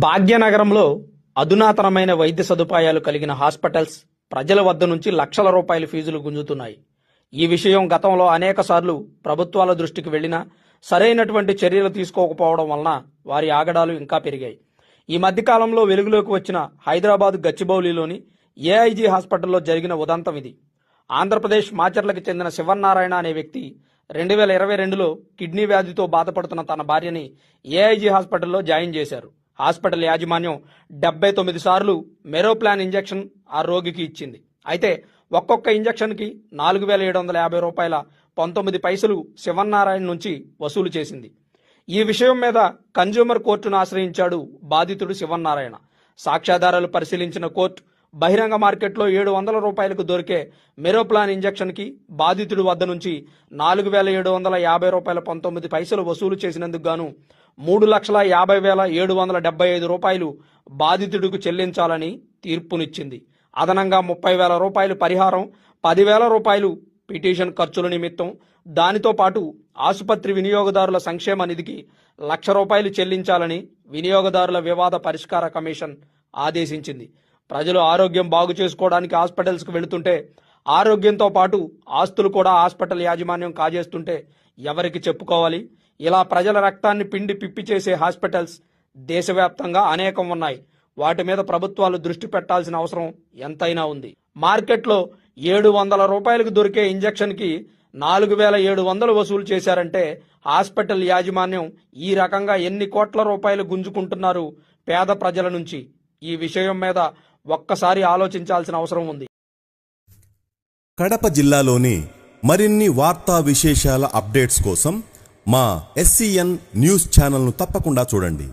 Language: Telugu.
భాగ్యనగరంలో అధునాతనమైన వైద్య సదుపాయాలు కలిగిన హాస్పిటల్స్ ప్రజల వద్ద నుంచి లక్షల రూపాయల ఫీజులు గుంజుతున్నాయి. ఈ విషయం గతంలో అనేక సార్లు ప్రభుత్వాల దృష్టికి వెళ్లినా సరైనటువంటి చర్యలు తీసుకోకపోవడం వలన వారి ఆగడాలు ఇంకా పెరిగాయి. ఈ మధ్యకాలంలో వెలుగులోకి వచ్చిన హైదరాబాద్ గచ్చిబౌలిలోని ఏఐజీ హాస్పిటల్లో జరిగిన ఉదంతం ఇది. ఆంధ్రప్రదేశ్ మాచర్లకు చెందిన శివన్నారాయణ అనే వ్యక్తి 2022లో కిడ్నీ వ్యాధితో బాధపడుతున్న తన భార్యని ఏఐజీ హాస్పిటల్లో జాయిన్ చేశారు. హాస్పిటల్ యాజమాన్యం 79 సార్లు మెరోప్లాన్ ఇంజెక్షన్ ఆ రోగికి ఇచ్చింది. అయితే ఒక్కొక్క ఇంజెక్షన్కి 4,750 రూపాయల 19 పైసలు శివన్నారాయణ నుంచి వసూలు చేసింది. ఈ విషయం మీద కన్జ్యూమర్ కోర్టును ఆశ్రయించాడు బాధితుడు శివన్నారాయణ. సాక్ష్యాధారాలు పరిశీలించిన కోర్టు బహిరంగ మార్కెట్లో 700 రూపాయలకు దొరికే మెరోప్లాన్ ఇంజెక్షన్కి బాధితుడి వద్ద నుంచి 4,750 రూపాయల 19 పైసలు వసూలు చేసినందుకు గాను 3,50,775 రూపాయలు బాధితుడికి చెల్లించాలని తీర్పునిచ్చింది. అదనంగా 30,000 రూపాయలు పరిహారం, 10,000 రూపాయలు పిటిషన్ ఖర్చుల నిమిత్తం, దానితో పాటు ఆసుపత్రి వినియోగదారుల సంక్షేమ నిధికి 1,00,000 రూపాయలు చెల్లించాలని వినియోగదారుల వివాద పరిష్కార కమిషన్ ఆదేశించింది. ప్రజలు ఆరోగ్యం బాగు చేసుకోవడానికి హాస్పిటల్స్కు వెళుతుంటే ఆరోగ్యంతో పాటు ఆస్తులు కూడా హాస్పిటల్ యాజమాన్యం కాజేస్తుంటే ఎవరికి చెప్పుకోవాలి? ఇలా ప్రజల రక్తాన్ని పిండి పిప్పి చేసే హాస్పిటల్స్ దేశవ్యాప్తంగా అనేకం ఉన్నాయి. వాటి మీద ప్రభుత్వాలు దృష్టి పెట్టాల్సిన అవసరం ఎంతైనా ఉంది. మార్కెట్లో 700 రూపాయలకు దొరికే ఇంజెక్షన్కి 4,700 వసూలు చేశారంటే హాస్పిటల్ యాజమాన్యం ఈ రకంగా ఎన్ని కోట్ల రూపాయలు గుంజుకుంటున్నారు పేద ప్రజల నుంచి? ఈ విషయం మీద ఒక్కసారి ఆలోచించాల్సిన అవసరం ఉంది. కడప జిల్లాలోని మరిన్ని వార్తా విశేషాల అప్డేట్స్ కోసం మా SCN న్యూస్ ఛానల్ను తప్పకుండా చూడండి.